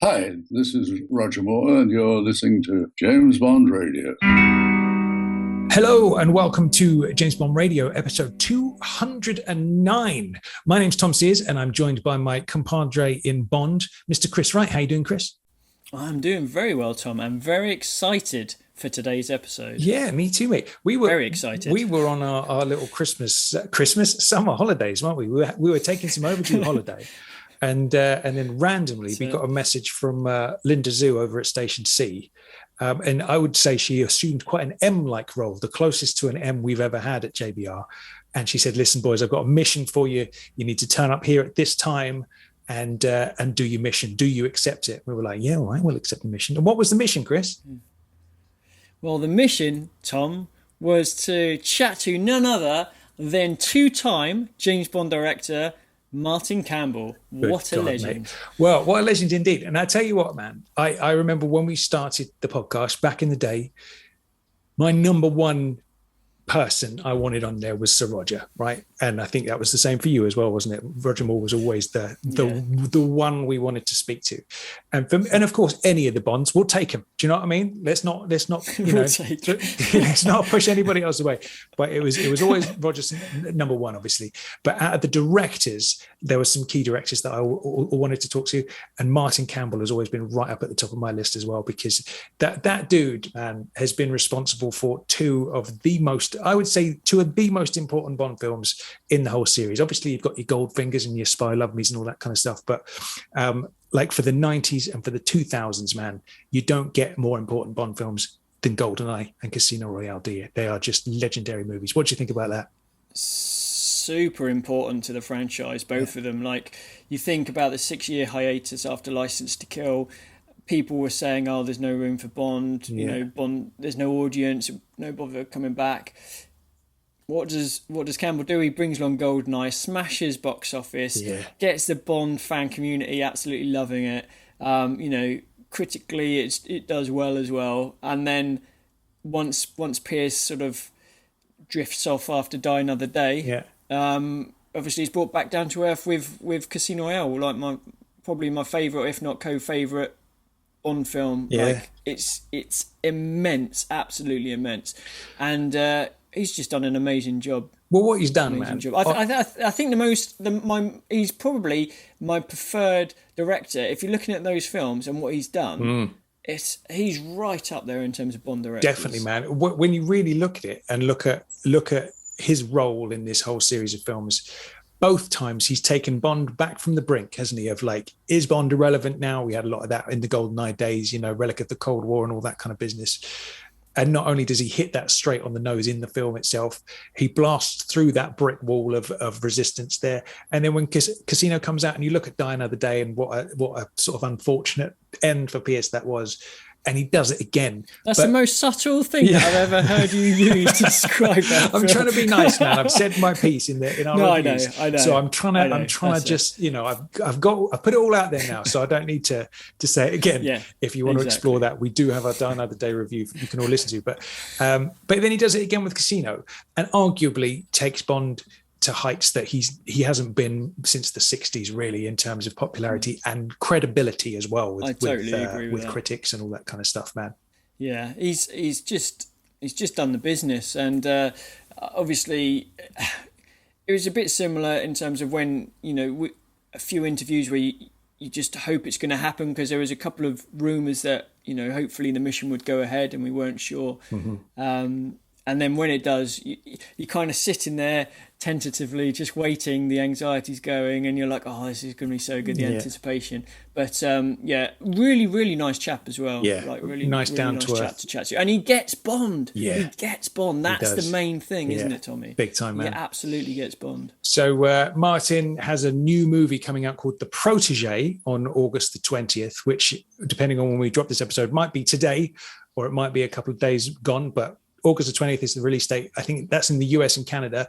Hi, this is Roger Moore, and you're listening to James Bond Radio. Hello and welcome to James Bond Radio, episode 209. My name's Tom Sears, and I'm joined by my compadre in Bond, Mr. Chris Wright. How you doing, Chris? I'm doing very well, Tom. I'm very excited for today's episode. Yeah, me too, mate. We were very excited. We were on our little summer holidays, weren't we? We were taking some overdue holiday. And then randomly, we got a message from Linda Zhu over at Station C. And I would say she assumed quite an M-like role, the closest to an M we've ever had at JBR. And she said, listen, boys, I've got a mission for you. You need to turn up here at this time and do your mission. Do you accept it? We were like, yeah, all right, we'll accept the mission. And what was the mission, Chris? Well, the mission, Tom, was to chat to none other than two-time James Bond director Martin Campbell. What a legend. Mate. Well, what a legend indeed. And I tell you what, man, I remember when we started the podcast back in the day, my number one person I wanted on there was Sir Roger, right? And I think that was the same for you as well, wasn't it? Roger Moore was always the one we wanted to speak to. And of course, any of the Bonds, we'll take him. Do you know what I mean? Let's not let's not push anybody else away. But it was always Roger's number one, obviously. But out of the directors, there were some key directors that I wanted to talk to, and Martin Campbell has always been right up at the top of my list as well, because that dude, man, has been responsible for two of the most important Bond films in the whole series. Obviously, you've got your Goldfingers and your Spy Love Me's and all that kind of stuff, but like for the 90s and for the 2000s, man, you don't get more important Bond films than Goldeneye and Casino Royale, do you? They are just legendary movies. What do you think about that? Super important to the franchise, both of them. Like, you think about the 6-year hiatus after License to Kill. People were saying, "Oh, there's no room for Bond. You know, Bond. There's no audience. No bother coming back." What does Campbell do? He brings along Goldeneye, smashes box office, gets the Bond fan community absolutely loving it. Critically, it does well as well. And then once Pierce sort of drifts off after Die Another Day, obviously he's brought back down to earth with Casino Royale, like probably my favourite, if not co-favourite Bond film. Like, it's immense, absolutely immense, and he's just done an amazing job. Well, what he's done, man. I think he's probably my preferred director. If you're looking at those films and what he's done, he's right up there in terms of Bond directors. Definitely, man. When you really look at it and look at his role in this whole series of films, both times he's taken Bond back from the brink, hasn't he? Of like, is Bond irrelevant now? We had a lot of that in the Goldeneye days, relic of the Cold War and all that kind of business. And not only does he hit that straight on the nose in the film itself, he blasts through that brick wall of resistance there. And then when Casino comes out and you look at Die Another Day and what a sort of unfortunate end for Pierce that was, and he does it again. That's the most subtle thing that I've ever heard you use to describe that. I'm trying to be nice, man. I've said my piece in our reviews. I know. So I'm trying to just, I've put it all out there now, so I don't need to say it again. Yeah, if you want to explore that, we do have our Die Another Day review you can all listen to. But then he does it again with Casino, and arguably takes Bond to heights that he hasn't been since the 60s, really, in terms of popularity and credibility as well with critics and all that kind of stuff, man. Yeah, he's just done the business, and obviously it was a bit similar in terms of when a few interviews where you just hope it's going to happen, because there was a couple of rumours that hopefully the mission would go ahead, and we weren't sure. And then when it does, you kind of sitting there tentatively, just waiting, the anxiety's going, and you're like, oh, this is going to be so good, the anticipation. But really, really nice chap as well. Yeah, like really nice down to earth chap to chat to. And he gets Bond. Yeah. He gets Bond. That's the main thing, isn't it, Tommy? Big time, man. He absolutely gets Bond. So Martin has a new movie coming out called The Protégé on August the 20th, which, depending on when we drop this episode, might be today or it might be a couple of days gone, but August the 20th is the release date. I think that's in the US and Canada.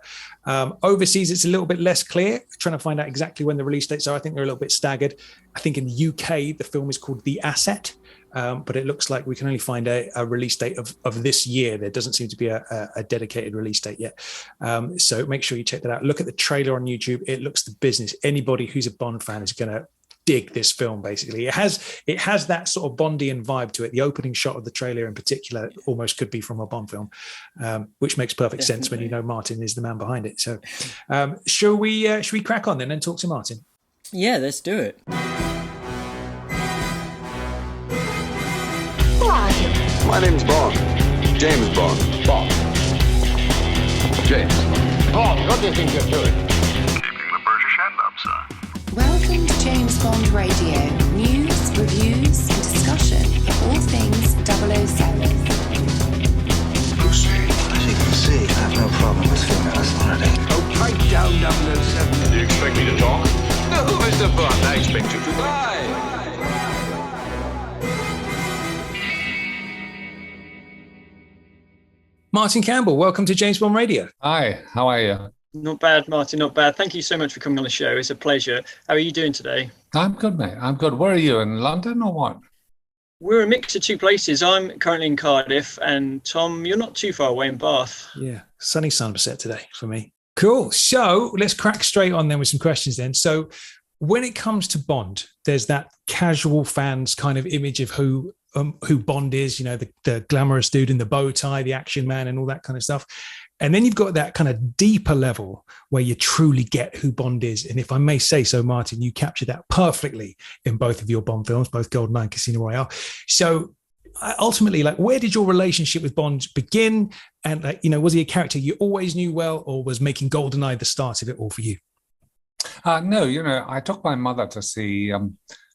Overseas, it's a little bit less clear, trying to find out exactly when the release dates are. I think they're a little bit staggered. I think in the UK, the film is called The Asset, but it looks like we can only find a release date of this year. There doesn't seem to be a dedicated release date yet. So make sure you check that out. Look at the trailer on YouTube. It looks the business. Anybody who's a Bond fan is going to dig this film. Basically, it has that sort of Bondian vibe to it. The opening shot of the trailer, in particular, almost could be from a Bond film, which makes perfect sense when you know Martin is the man behind it. So, shall we crack on then and talk to Martin? Yeah, let's do it. Who are you? My name's Bond. James Bond. Bond. James. Bond, what do you think you're doing? Keeping the British hand up, sir. Welcome to James Bond Radio. News, reviews, and discussion of all things 007. Lucy. As you can see, I have no problem with female authority. Oh, pipe down, 007. Do you expect me to talk? No, Mr. Bond, I expect you to lie. Martin Campbell, welcome to James Bond Radio. Hi, how are you? Not bad, Martin, not bad. Thank you so much for coming on the show. It's a pleasure. How are you doing today? I'm good, mate. I'm good. Where are you, in London or what? We're a mix of two places. I'm currently in Cardiff, and Tom, you're not too far away in Bath. Yeah, sunny sunset today for me. Cool. So let's crack straight on then with some questions then. So when it comes to Bond, there's that casual fans kind of image of who Bond is, you know, the glamorous dude in the bow tie, the action man and all that kind of stuff. And then you've got that kind of deeper level where you truly get who Bond is. And if I may say so, Martin, you captured that perfectly in both of your Bond films, both Goldeneye and Casino Royale. So ultimately, like, where did your relationship with Bond begin? And, like, you know, was he a character you always knew well, or was making Goldeneye the start of it all for you? No, you know, I took my mother to see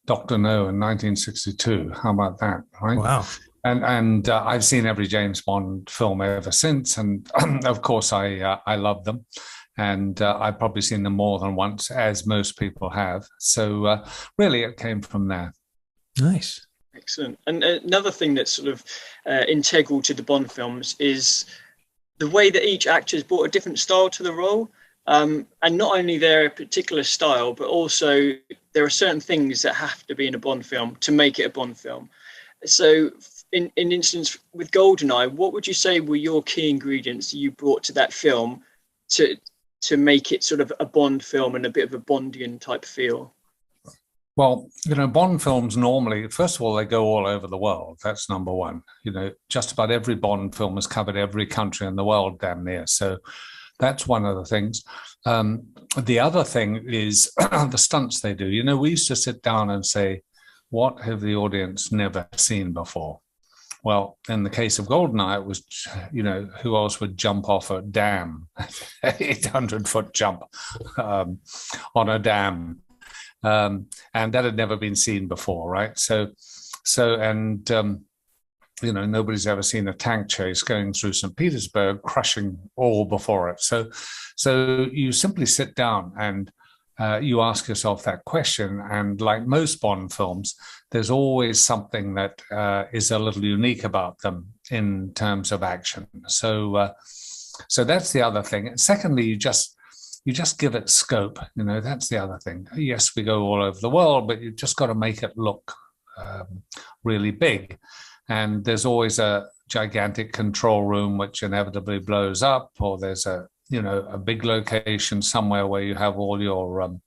Dr. No in 1962. How about that, right? Wow. And I've seen every James Bond film ever since. And of course, I love them. And I've probably seen them more than once, as most people have. So really, it came from there. Nice. Excellent. And another thing that's sort of integral to the Bond films is the way that each actor has brought a different style to the role. And not only their particular style, but also there are certain things that have to be in a Bond film to make it a Bond film. So in instance with Goldeneye, what would you say were your key ingredients that you brought to that film to make it sort of a Bond film and a bit of a Bondian type feel? Well, you know, Bond films normally, first of all, they go all over the world. That's number one. You know, just about every Bond film has covered every country in the world, damn near. So that's one of the things. The other thing is the stunts they do. You know, we used to sit down and say, what have the audience never seen before? Well, in the case of Goldeneye, it was, you know, who else would jump off a dam, 800-foot jump on a dam. And that had never been seen before, right? So, you know, nobody's ever seen a tank chase going through St. Petersburg, crushing all before it. So you simply sit down and you ask yourself that question. And like most Bond films, there's always something that is a little unique about them in terms of action. So that's the other thing. And secondly, you just give it scope. You know, that's the other thing. Yes, we go all over the world, but you've just got to make it look really big. And there's always a gigantic control room which inevitably blows up, or there's a big location somewhere where you have all your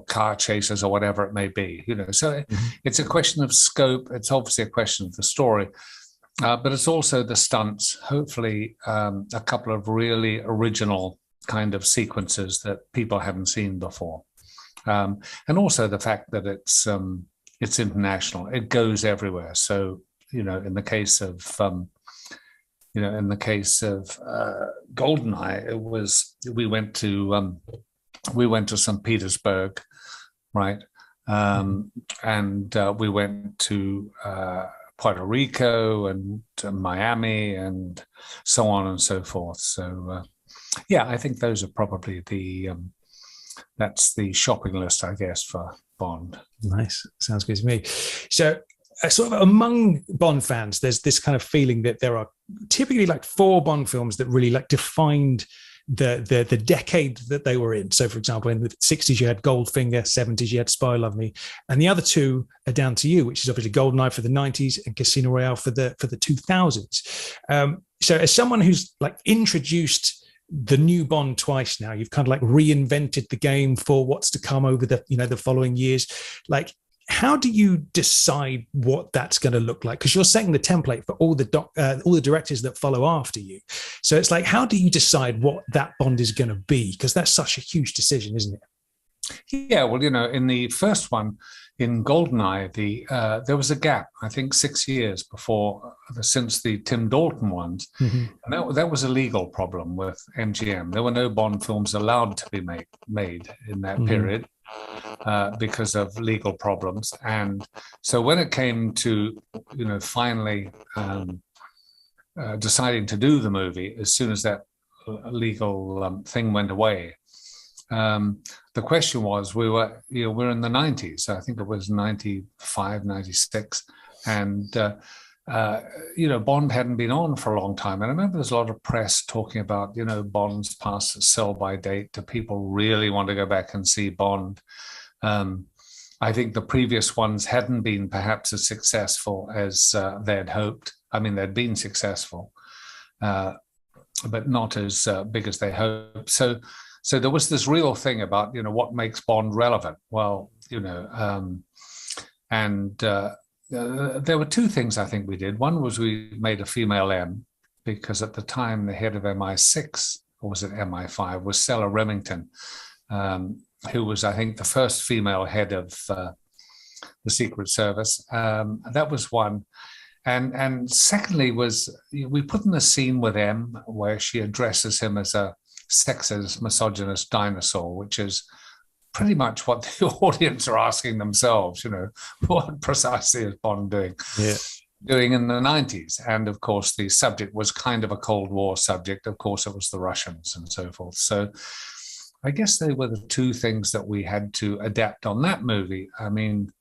car chasers or whatever it may be. You know, so it's a question of scope. It's obviously a question of the story, but it's also the stunts. Hopefully, a couple of really original kind of sequences that people haven't seen before, and also the fact that it's international. It goes everywhere. So, you know, in the case of Goldeneye, we went to St. Petersburg, right, and we went to Puerto Rico and Miami and so on and so forth. So, yeah, I think those are probably that's the shopping list, I guess, for Bond. Nice. Sounds good to me. So sort of among Bond fans, there's this kind of feeling that there are typically like 4 Bond films that really like defined the decade that they were in. So, for example, in the 60s, you had Goldfinger, 70s, you had Spy Love Me, and the other 2 are down to you, which is obviously Goldeneye for the 90s and Casino Royale for the 2000s. So as someone who's like introduced the new Bond twice now. You've kind of like reinvented the game for what's to come over the, the following years. Like, how do you decide what that's going to look like? Because you're setting the template for all the directors that follow after you. So it's like, how do you decide what that Bond is going to be? Because that's such a huge decision, isn't it? Yeah, well, in the first one, in Goldeneye, there was a gap, I think 6 years since the Tim Dalton ones. Mm-hmm. And that was a legal problem with MGM. There were no Bond films allowed to be made in that Mm-hmm. period because of legal problems. And so when it came to, finally deciding to do the movie, as soon as that legal thing went away, the question was, we're in the 90s. I think it was 95, 96. And, Bond hadn't been on for a long time. And I remember there's a lot of press talking about, Bond's past its sell-by date. Do people really want to go back and see Bond? I think the previous ones hadn't been perhaps as successful as they'd hoped. I mean, they'd been successful, but not as big as they hoped. So there was this real thing about, what makes Bond relevant. Well, there were two things I think we did. One was we made a female M, because at the time the head of MI6, or was it MI5, was Stella Remington, who was, I think, the first female head of the Secret Service. That was one. And secondly was, we put in a scene with M where she addresses him as a sexist, misogynist dinosaur, which is pretty much what the audience are asking themselves, what precisely is Bond doing in the 90s? And of course, the subject was kind of a Cold War subject. Of course, it was the Russians and so forth. So I guess they were the two things that we had to adapt on that movie. I mean,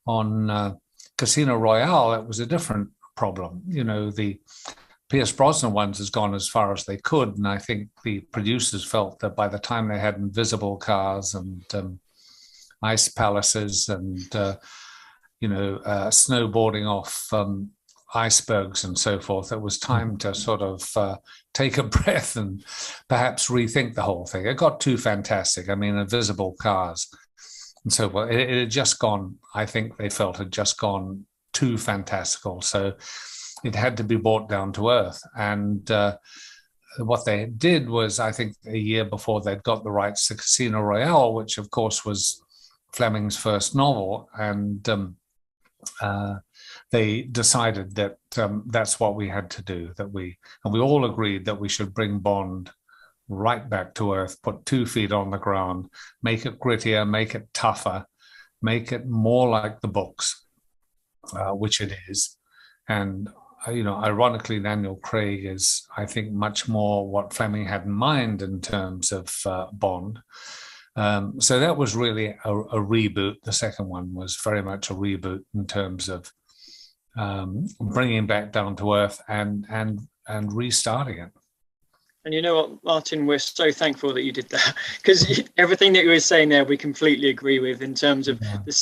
on Casino Royale, it was a different problem. The Pierce Brosnan ones has gone as far as they could, and I think the producers felt that by the time they had invisible cars and ice palaces and snowboarding off icebergs and so forth, it was time to sort of take a breath and perhaps rethink the whole thing. It got too fantastic. I mean, invisible cars and so forth. It had just gone, I think they felt had just gone too fantastical. So it had to be brought down to earth. And what they did was, I think a year before, they'd got the rights to Casino Royale, which of course was Fleming's first novel. And they decided that that's what we had to do, and we all agreed that we should bring Bond right back to earth, put 2 feet on the ground, make it grittier, make it tougher, make it more like the books, which it is. And ironically, Daniel Craig is, I think, much more what Fleming had in mind in terms of Bond. So that was really a reboot. The second one was very much a reboot in terms of bringing back down to earth and restarting it. And you know what, Martin, we're so thankful that you did that, because everything that you were saying there, we completely agree with in terms of the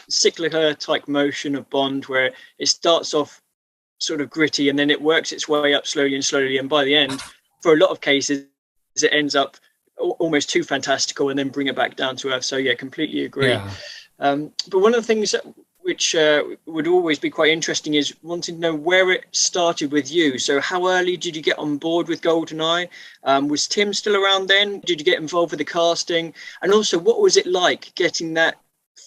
cyclical type motion of Bond, where it starts off sort of gritty and then it works its way up slowly and slowly, and by the end, for a lot of cases, it ends up almost too fantastical and then bring it back down to earth. So yeah, completely agree. But one of the things which would always be quite interesting is wanting to know where it started with you. So how early did you get on board with Goldeneye? Was Tim still around then? Did you get involved with the casting? And also, what was it like getting that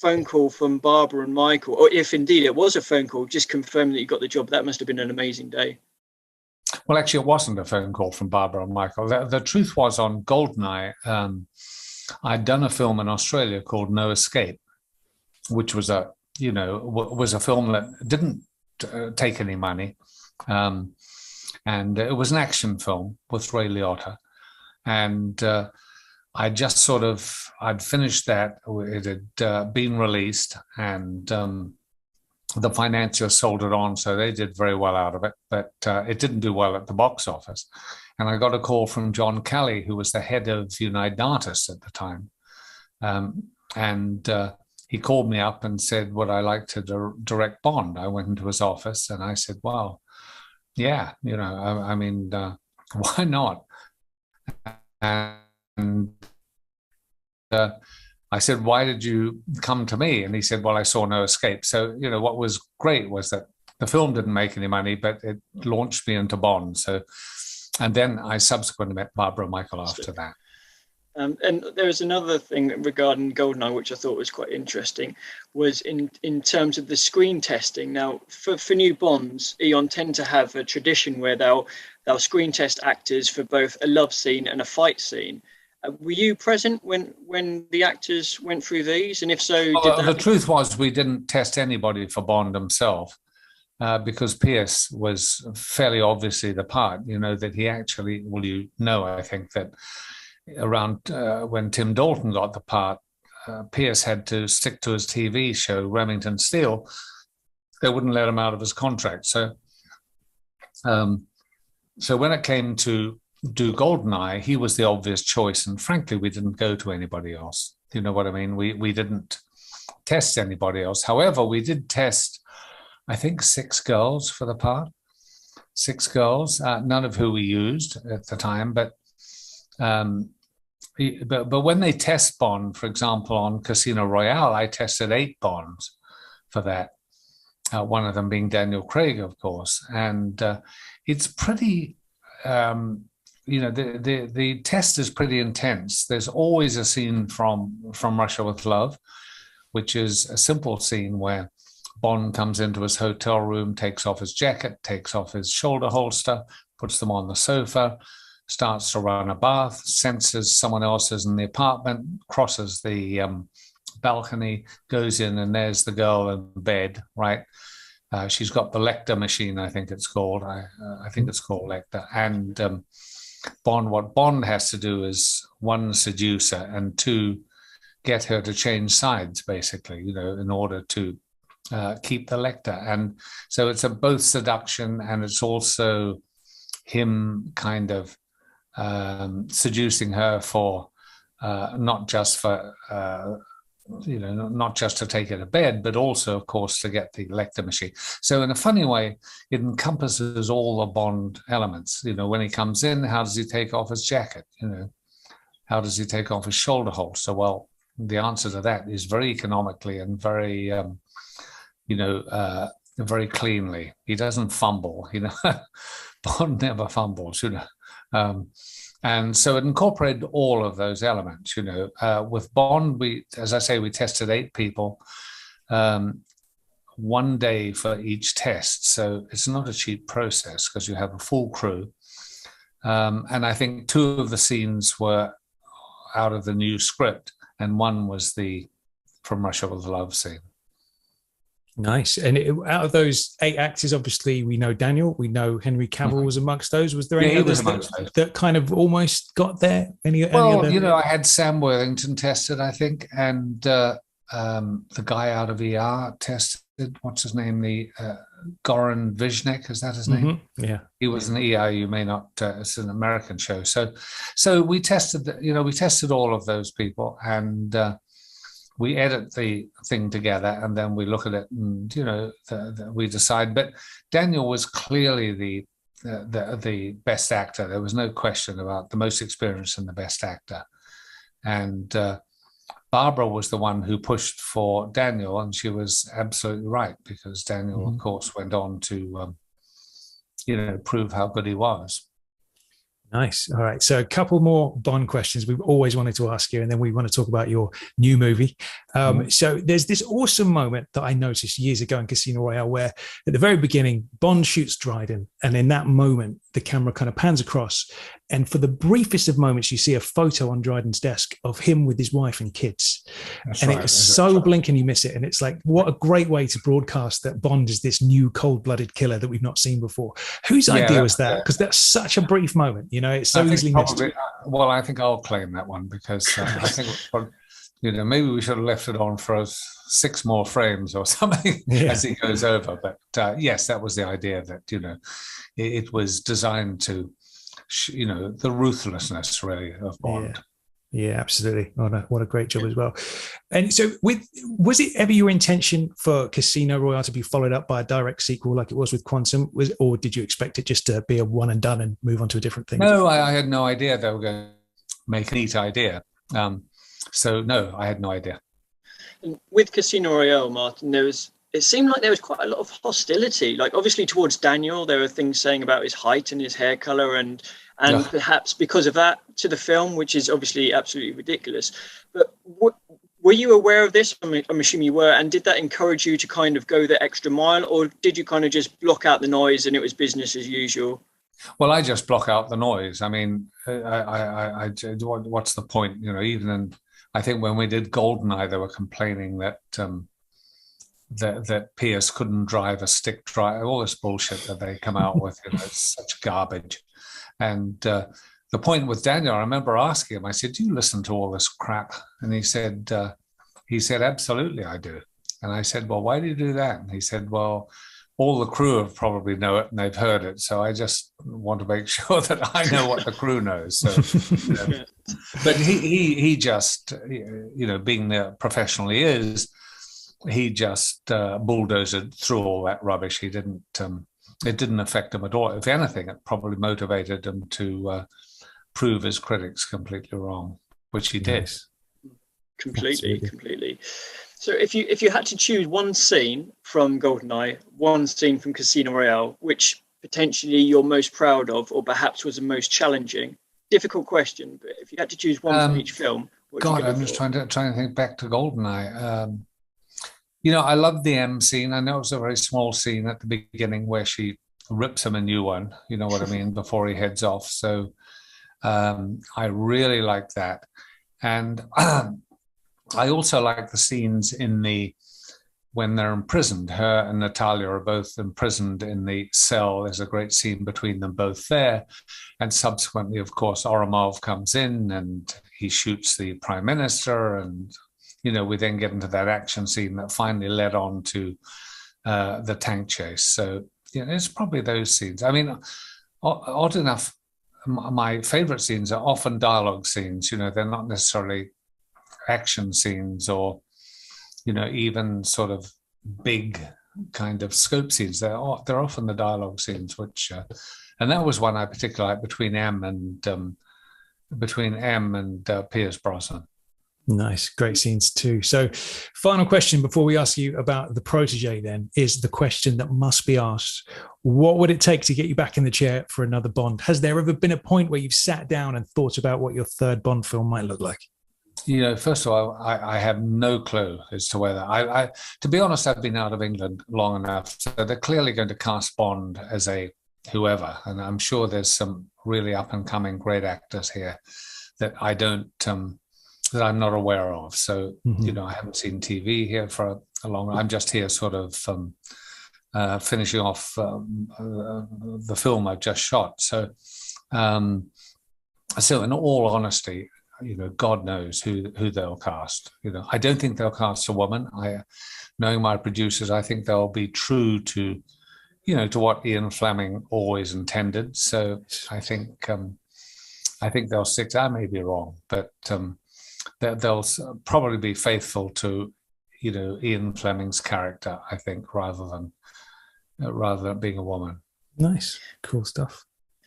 phone call from Barbara and Michael, or if indeed it was a phone call, just confirming that you got the job? That must have been an amazing day. Well, actually, it wasn't a phone call from Barbara and Michael. The truth was, on Goldeneye, I'd done a film in Australia called No Escape, which was a film that didn't take any money, and it was an action film with Ray Liotta, and I'd finished that. It had been released, and the financiers sold it on, so they did very well out of it, but it didn't do well at the box office. And I got a call from John Kelly, who was the head of United Artists at the time, and he called me up and said, would I like to direct Bond? I went into his office and I said, well, yeah, I mean, why not? and I said, "Why did you come to me?" And he said, "Well, I saw no escape." So, what was great was that the film didn't make any money, but it launched me into Bond. So, and then I subsequently met Barbara Michael after that. And there was another thing regarding Goldeneye, which I thought was quite interesting, was in terms of the screen testing. Now, for new Bonds, Eon tend to have a tradition where they'll screen test actors for both a love scene and a fight scene. Were you present when the actors went through these? And if so, the truth was we didn't test anybody for Bond himself because Pierce was fairly obviously the part, that he actually, I think that around when Tim Dalton got the part, Pierce had to stick to his TV show, Remington Steele. They wouldn't let him out of his contract. So when it came to do Goldeneye, he was the obvious choice. And frankly, we didn't go to anybody else. You know what I mean? We didn't test anybody else. However, we did test, I think, 6 girls for the part. 6 girls, none of who we used at the time. But when they test Bond, for example, on Casino Royale, I tested 8 Bonds for that. One of them being Daniel Craig, of course. And it's pretty... the test is pretty intense. There's always a scene from Russia with Love, which is a simple scene where Bond comes into his hotel room, takes off his jacket, takes off his shoulder holster, puts them on the sofa, starts to run a bath, senses someone else is in the apartment, crosses the balcony, goes in, and there's the girl in bed, right? She's got the Lecter machine, I think it's called. I think it's called Lecter. And what Bond has to do is, 1, seduce her, and 2, get her to change sides, basically, in order to keep the Lecter. And so it's both seduction, and it's also him kind of seducing her for not just to take her to bed, but also, of course, to get the Lecter machine. So in a funny way, it encompasses all the Bond elements. When he comes in, how does he take off his jacket? How does he take off his shoulder holster? Well, the answer to that is very economically and very, very cleanly. He doesn't fumble. Bond never fumbles. And so it incorporated all of those elements, With Bond, we tested 8 people, 1 day for each test. So it's not a cheap process because you have a full crew. And I think 2 of the scenes were out of the new script, and 1 was the From Russia with Love scene. Nice. And out of those 8 actors, obviously, we know Daniel, we know Henry Cavill was amongst those. Was there any others that kind of almost got there? Any other? I had Sam Worthington tested, I think, and the guy out of ER tested. What's his name? The Goran Viznek, is that his name? Mm-hmm. Yeah, he was in ER. You may not. It's an American show. So we tested. We tested all of those people, and we edit the thing together, and then we look at it, and we decide. But Daniel was clearly the best actor. There was no question about the most experienced and the best actor. And Barbara was the one who pushed for Daniel, and she was absolutely right, because Daniel, of course, went on to prove how good he was. Nice. All right. So a couple more Bond questions we've always wanted to ask you, and then we want to talk about your new movie. So there's this awesome moment that I noticed years ago in Casino Royale where at the very beginning, Bond shoots Dryden. And in that moment, the camera kind of pans across. And for the briefest of moments, you see a photo on Dryden's desk of him with his wife and kids. That's and right. It was so blink and you miss it. And it's like, what a great way to broadcast that Bond is this new cold-blooded killer that we've not seen before. Whose idea was that? Because that's such a brief moment. It's so easily missed. Well, I think I'll claim that one, because I think maybe we should have left it on for 6 more frames or something as he goes over. But yes, that was the idea, that it was designed to the ruthlessness really of Bond. Yeah, absolutely. What a great job as well. And so was it ever your intention for Casino Royale to be followed up by a direct sequel like it was with Quantum? Or did you expect it just to be a one and done and move on to a different thing? No, I had no idea they were going make a neat idea. So no, I had no idea. And with Casino Royale, Martin, it seemed like there was quite a lot of hostility. Like obviously towards Daniel, there were things saying about his height and his hair color, and perhaps because of that to the film, which is obviously absolutely ridiculous. But were you aware of this? I'm assuming you were. And did that encourage you to kind of go the extra mile, or did you kind of just block out the noise and it was business as usual? Well, I just block out the noise. I mean, what's the point? You know, even in, I think when we did Goldeneye, they were complaining that that Pierce couldn't drive a stick drive, all this bullshit that they come out with. You know, it's such garbage. And the point with Daniel, I remember asking him, I said, "Do you listen to all this crap?" And he said, "Absolutely, I do." And I said, "Well, why do you do that?" And he said, "Well, all the crew have probably know it and they've heard it. So I just want to make sure that I know what the crew knows." So, you know. But he just, you know, being the professional he is, he just bulldozed through all that rubbish. He didn't. It didn't affect him at all. If anything, it probably motivated him to prove his critics completely wrong, which he did. Completely. So if you had to choose one scene from Goldeneye, one scene from Casino Royale, which potentially you're most proud of, or perhaps was the most challenging, difficult question, but if you had to choose one from each film, God, I'm just trying to think back to Goldeneye. You know, I love the M scene. I know it was a very small scene at the beginning where she rips him a new one, you know what I mean, before he heads off. So I really like that. And I also like the scenes when they're imprisoned. Her and Natalia are both imprisoned in the cell. There's a great scene between them both there. And subsequently, of course, Oramov comes in and he shoots the prime minister. And, you know, we then get into that action scene that finally led on to the tank chase. So, you know, it's probably those scenes. I mean, odd enough, my favorite scenes are often dialogue scenes. You know, they're not necessarily action scenes or, you know, even sort of big kind of scope scenes. They're often the dialogue scenes, which, and that was one I particularly like between M and Pierce Brosnan. Nice, great scenes too. So, final question before we ask you about the Protégé then is the question that must be asked. What would it take to get you back in the chair for another Bond? Has there ever been a point where you've sat down and thought about what your third Bond film might look like? You know, first of all, I have no clue as to whether to be honest, I've been out of England long enough, so they're clearly going to cast Bond as a whoever, and I'm sure there's some really up and coming great actors here that that I'm not aware of. So, you know, I haven't seen TV here for a long. I'm just here sort of finishing off the film I've just shot. So, so in all honesty, you know, God knows who they'll cast. You know, I don't think they'll cast a woman. Knowing my producers, I think they'll be true to, you know, to what Ian Fleming always intended. So I think they'll stick. I may be wrong, but they'll probably be faithful to, you know, Ian Fleming's character. I think rather than being a woman. Nice, cool stuff.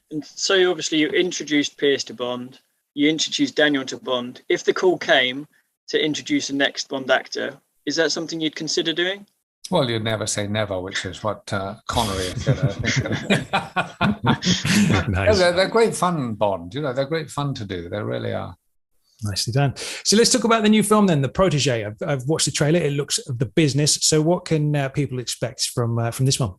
And so obviously you introduced Pierce to Bond. You introduced Daniel to Bond. If the call came to introduce the next Bond actor, is that something you'd consider doing? Well, you'd never say never, which is what Connery said, I think. Nice. They're great fun, Bond. You know, they're great fun to do. They really are. Nicely done. So let's talk about the new film then, The Protégé. I've watched the trailer. It looks the business. So what can people expect from this one?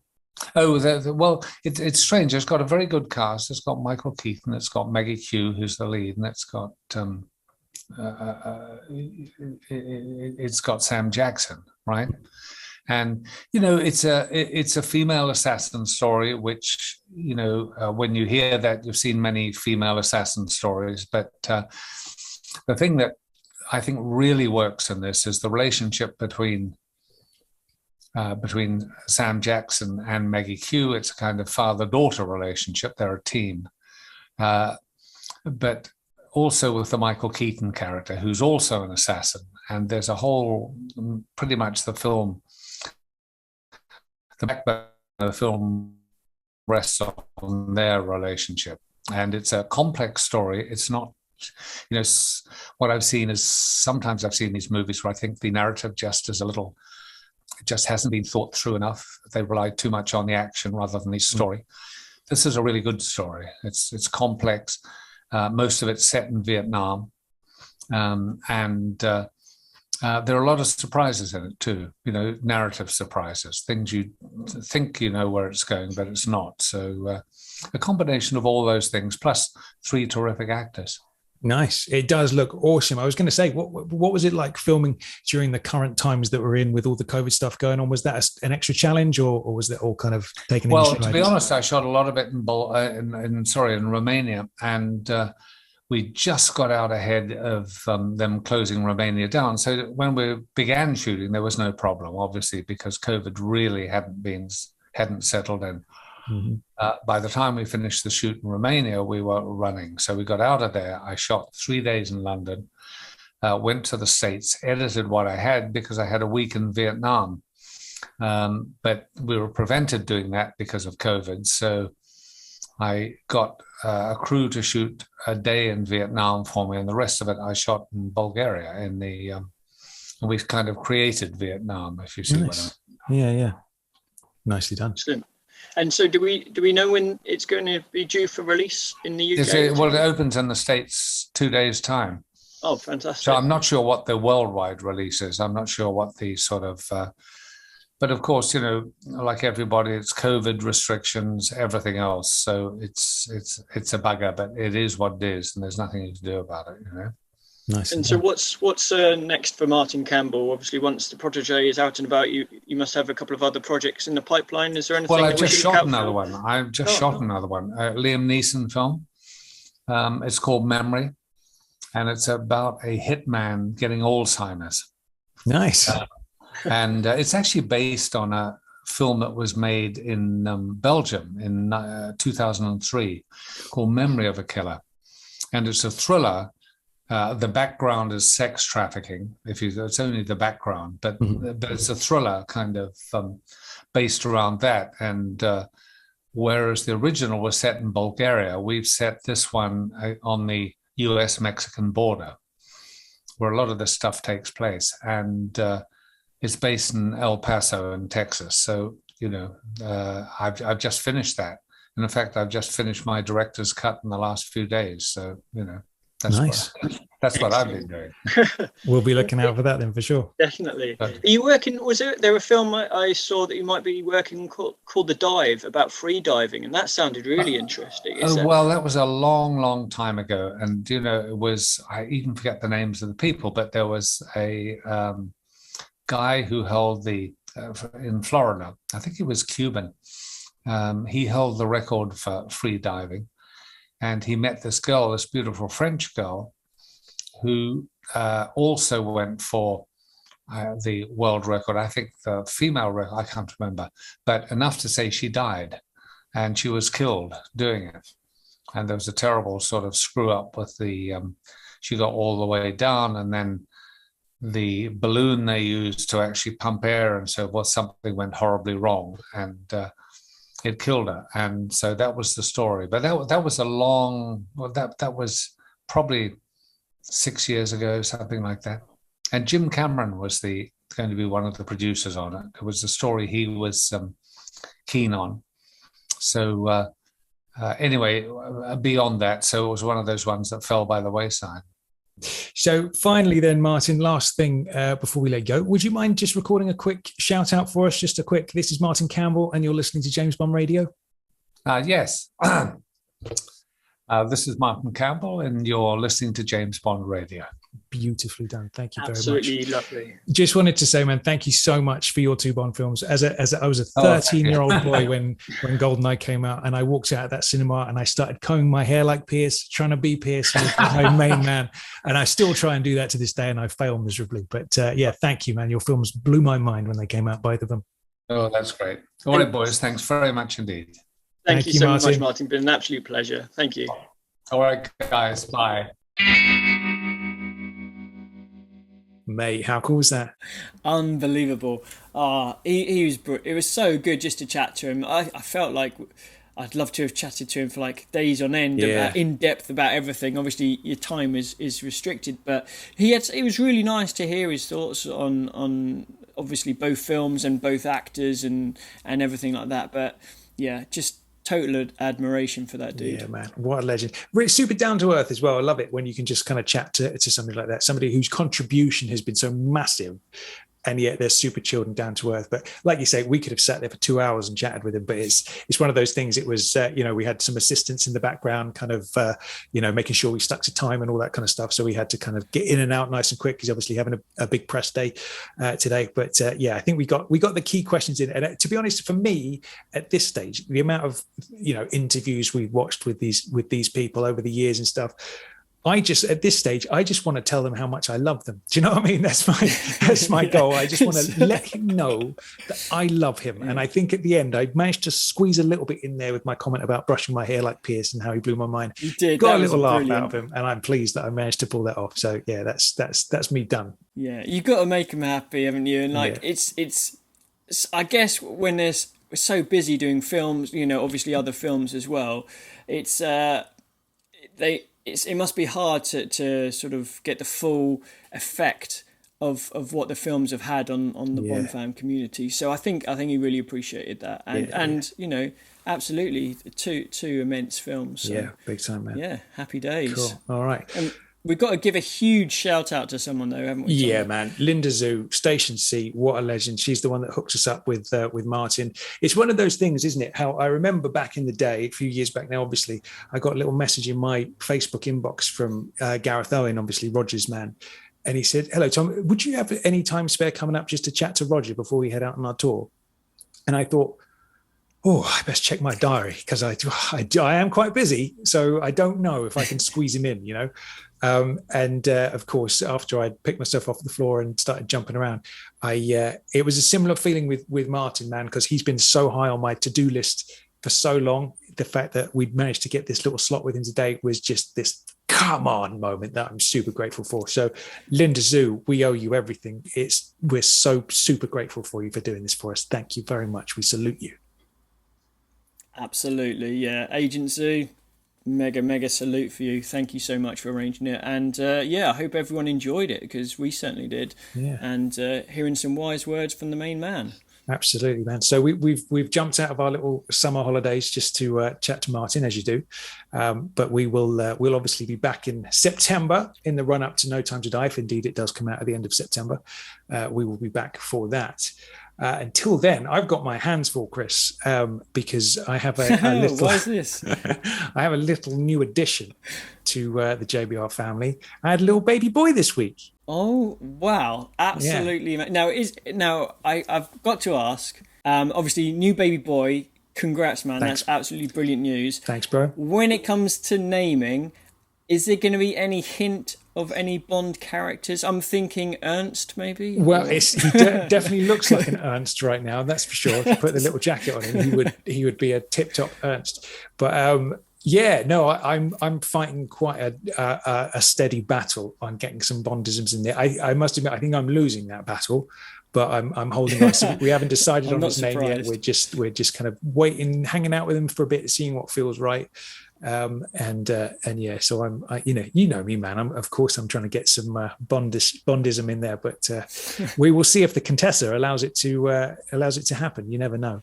Oh, well, it's strange. It's got a very good cast. It's got Michael Keaton. It's got Maggie Q, who's the lead, and it's got Sam Jackson, right? And you know, it's a female assassin story, which, you know, when you hear that, you've seen many female assassin stories, but the thing that I think really works in this is the relationship between Sam Jackson and Maggie Q. It's a kind of father-daughter relationship. They're a team. But also with the Michael Keaton character, who's also an assassin. And there's a whole, pretty much the backbone of the film rests on their relationship. And it's a complex story. It's not you know, what I've seen is sometimes I've seen these movies where I think the narrative just is it just hasn't been thought through enough. They rely too much on the action rather than the story. This is a really good story. It's complex. Most of it's set in Vietnam. And there are a lot of surprises in it too, you know, narrative surprises, things you think you know where it's going, but it's not. So a combination of all those things, plus 3 terrific actors. Nice. It does look awesome. I was going to say, what was it like filming during the current times that we're in with all the COVID stuff going on? Was that an extra challenge, or was that all kind of taken? Well, to be honest, I shot a lot of it in Romania, and we just got out ahead of them closing Romania down. So when we began shooting, there was no problem, obviously, because COVID really hadn't settled in. Mm-hmm. By the time we finished the shoot in Romania, we were running. So we got out of there. I shot 3 days in London, went to the States, edited what I had because I had a week in Vietnam. But we were prevented doing that because of COVID. So I got a crew to shoot a day in Vietnam for me, and the rest of it I shot in Bulgaria. We kind of created Vietnam, if you see what I mean. Yeah. Nicely done. Excellent. And so do we know when it's going to be due for release in the UK? Well, it opens in the States 2 days' time. Oh, fantastic. So I'm not sure what the worldwide release is. I'm not sure what the sort of... but of course, you know, like everybody, it's COVID restrictions, everything else. So it's a bugger, but it is what it is, and there's nothing you can do about it, you know. Nice. And so what's next for Martin Campbell? Obviously, once the Protégé is out and about, you must have a couple of other projects in the pipeline. Is there anything? Well, I've just shot another one. Liam Neeson film. It's called Memory, and it's about a hitman getting Alzheimer's. Nice. And it's actually based on a film that was made in Belgium in 2003 called Memory of a Killer. And it's a thriller. The background is sex trafficking. It's only the background, but it's a thriller kind of based around that. And whereas the original was set in Bulgaria, we've set this one on the US-Mexican border, where a lot of this stuff takes place. And it's based in El Paso in Texas. So, you know, I've just finished that. And in fact, I've just finished my director's cut in the last few days. So, you know, that's what I've been doing. We'll be looking out for that then, for sure. Definitely. Are you working? Was there a film I saw that you might be working called The Dive, about free diving, and that sounded really interesting. Well, that was a long time ago, and you know, it was, I even forget the names of the people, but there was a guy who held in Florida. I think he was Cuban. He held the record for free diving. And he met this girl, this beautiful French girl, who also went for the world record. I think the female record, I can't remember, but enough to say she died and she was killed doing it. And there was a terrible sort of screw up with she got all the way down, and then the balloon they used to actually pump air and so forth, something went horribly wrong. And it killed her, and so that was the story. But that was that was probably 6 years ago, something like that. And Jim Cameron was going to be one of the producers on it. It was a story he was keen on. So anyway, beyond that, so it was one of those ones that fell by the wayside. So finally then, Martin, last thing before we let go, would you mind just recording a quick shout out for us? Just a quick, this is Martin Campbell and you're listening to James Bond Radio. Yes. This is Martin Campbell and you're listening to James Bond Radio. Beautifully done. Thank you very much. Absolutely lovely. Just wanted to say, man, thank you so much for your 2 Bond films. As I was a 13-year-old boy when Goldeneye came out, and I walked out of that cinema and I started combing my hair like Pierce, trying to be Pierce, my main man. And I still try and do that to this day, and I fail miserably. But yeah, thank you, man. Your films blew my mind when they came out, both of them. Oh, that's great. All right, boys. Thanks very much indeed. Thank you so much, Martin. Been an absolute pleasure. Thank you. All right, guys. Bye. Mate, how cool was that? Unbelievable. He was. It was so good just to chat to him. I felt like I'd love to have chatted to him for like days on end, Yeah. in depth about everything. Obviously, your time is restricted, but it was really nice to hear his thoughts on obviously both films and both actors and everything like that. But yeah, just total admiration for that dude. Yeah, man, what a legend. Really super down to earth as well. I love it when you can just kind of chat to somebody like that, somebody whose contribution has been so massive, and yet they're super chilled and down to earth. But like you say, we could have sat there for 2 hours and chatted with him, but it's one of those things. It was, we had some assistants in the background, kind of, making sure we stuck to time and all that kind of stuff. So we had to kind of get in and out nice and quick. He's obviously having a big press day today. But I think we got the key questions in. And to be honest, for me at this stage, the amount of, interviews we've watched with these people over the years and stuff, at this stage, I just want to tell them how much I love them. Do you know what I mean? That's my goal. I just want to let him know that I love him. And I think at the end, I managed to squeeze a little bit in there with my comment about brushing my hair like Pierce and how he blew my mind. You did. Got a little laugh out of him, and I'm pleased that I managed to pull that off. So yeah, that's me done. Yeah, you've got to make him happy, haven't you? And it's I guess when we're so busy doing films, obviously other films as well, it must be hard to sort of get the full effect of what the films have had on the Bond fan community. So I think he really appreciated that, and absolutely two immense films. So, yeah, big time, man. Yeah, happy days. Cool. All right. We've got to give a huge shout out to someone though, haven't we? Yeah, man. Linda Zhu, Station C, what a legend. She's the one that hooks us up with Martin. It's one of those things, isn't it? How I remember back in the day, a few years back now, obviously, I got a little message in my Facebook inbox from Gareth Owen, obviously Roger's man. And he said, "Hello, Tom, would you have any time spare coming up just to chat to Roger before we head out on our tour?" And I thought, I best check my diary because I am quite busy. So I don't know if I can squeeze him in, of course, after I picked myself off the floor and started jumping around, it was a similar feeling with Martin, man, because he's been so high on my to-do list for so long. The fact that we'd managed to get this little slot with him today was just this come on moment that I'm super grateful for. So Linda Zhu, we owe you everything. We're so super grateful for you for doing this for us. Thank you very much. We salute you. Absolutely, yeah. Agency, mega salute for you. Thank you so much for arranging it. And I hope everyone enjoyed it because we certainly did. Yeah. And hearing some wise words from the main man. Absolutely, man. So we've jumped out of our little summer holidays just to chat to Martin, as you do. But we'll obviously be back in September in the run up to No Time to Die. If indeed it does come out at the end of September, we will be back for that. Until then, I've got my hands full, Chris, because I have a little. What is this? I have a little new addition to the JBR family. I had a little baby boy this week. Oh wow! Absolutely. Yeah. Now I've got to ask. Obviously, new baby boy. Congrats, man! Thanks. That's absolutely brilliant news. Thanks, bro. When it comes to naming, is there going to be any hint of any Bond characters? I'm thinking Ernst, maybe. Well, he definitely looks like an Ernst right now. That's for sure. If you put the little jacket on him, he would be a tip-top Ernst. But I'm fighting quite a steady battle on getting some Bondisms in there. I must admit, I think I'm losing that battle, but I'm holding on. So we haven't decided on his name yet. We're just kind of waiting, hanging out with him for a bit, seeing what feels right. So you know me, man. Of course I'm trying to get some Bondism in there, but we will see if the Contessa allows it to happen. You never know.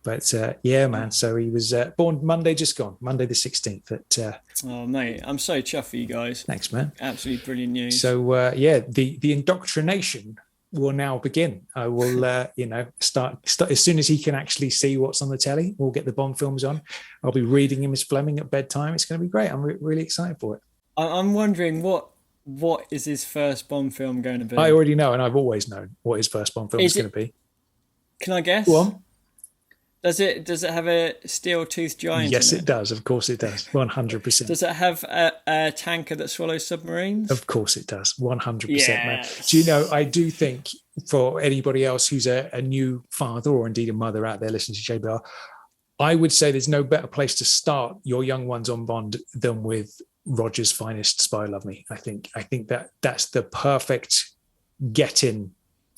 But man. So he was born Monday, just gone, Monday the 16th. Oh mate, I'm so chuffed for you guys. Thanks, man. Absolutely brilliant news. So the indoctrination will now begin. I will, start as soon as he can actually see what's on the telly. We'll get the Bond films on. I'll be reading him as Fleming at bedtime. It's going to be great. I'm really excited for it. I'm wondering what is his first Bond film going to be? I already know, and I've always known what his first Bond film is going to be. Can I guess? Go on. Does it have a steel-toothed giant? Yes, it does. Of course it does. 100%. Does it have a tanker that swallows submarines? Of course it does. 100%, yes. Man. Do you know, I do think for anybody else who's a new father or indeed a mother out there listening to JBR, I would say there's no better place to start your young ones on Bond than with Roger's finest, Spy Love Me. I think that's the perfect get-in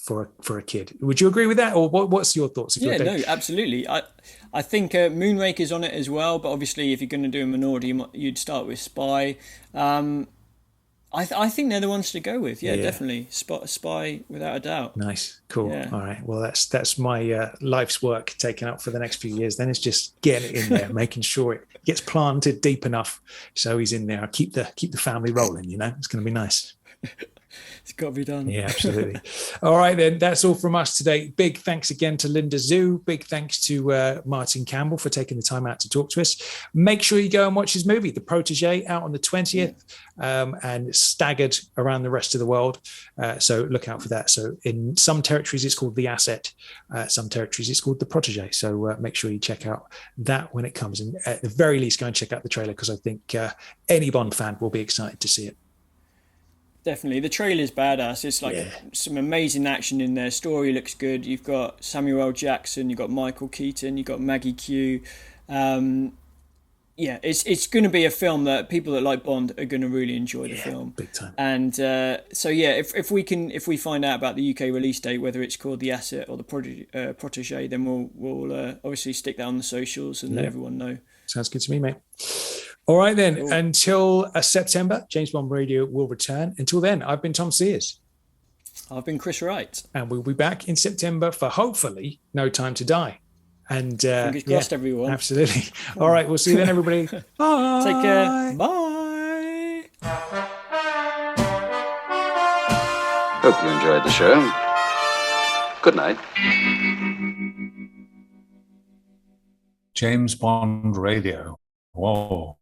for a kid. Would you agree with that, or what's your thoughts? Yeah, no, absolutely. I think Moonraker's on it as well, but obviously if you're going to do a minority, you'd start with Spy. I think they're the ones to go with. Yeah, definitely. Spy, without a doubt. Nice, cool. Yeah. All right. Well, that's my life's work taken up for the next few years. Then it's just getting it in there, making sure it gets planted deep enough so he's in there. Keep the family rolling. It's going to be nice. It's got to be done. Yeah, absolutely. All right, then. That's all from us today. Big thanks again to Linda Zhu. Big thanks to Martin Campbell for taking the time out to talk to us. Make sure you go and watch his movie, The Protégé, out on the 20th, and staggered around the rest of the world. So look out for that. So in some territories, it's called The Asset. Some territories, it's called The Protégé. So make sure you check out that when it comes. And at the very least, go and check out the trailer, because I think any Bond fan will be excited to see it. Definitely. The trailer's badass. It's like some amazing action in there. Story looks good. You've got Samuel L. Jackson, you've got Michael Keaton, you've got Maggie Q. It's going to be a film that people that like Bond are going to really enjoy the film. Big time. And if we find out about the UK release date, whether it's called The Asset or the Protégé, then we'll obviously stick that on the socials and let everyone know. Sounds good to me, mate. All right, then. Cool. Until September, James Bond Radio will return. Until then, I've been Tom Sears. I've been Chris Wright. And we'll be back in September for hopefully No Time to Die. And fingers crossed, everyone. Absolutely. All right, we'll see you then, everybody. Bye. Take care. Bye. Hope you enjoyed the show. Good night. James Bond Radio. Whoa.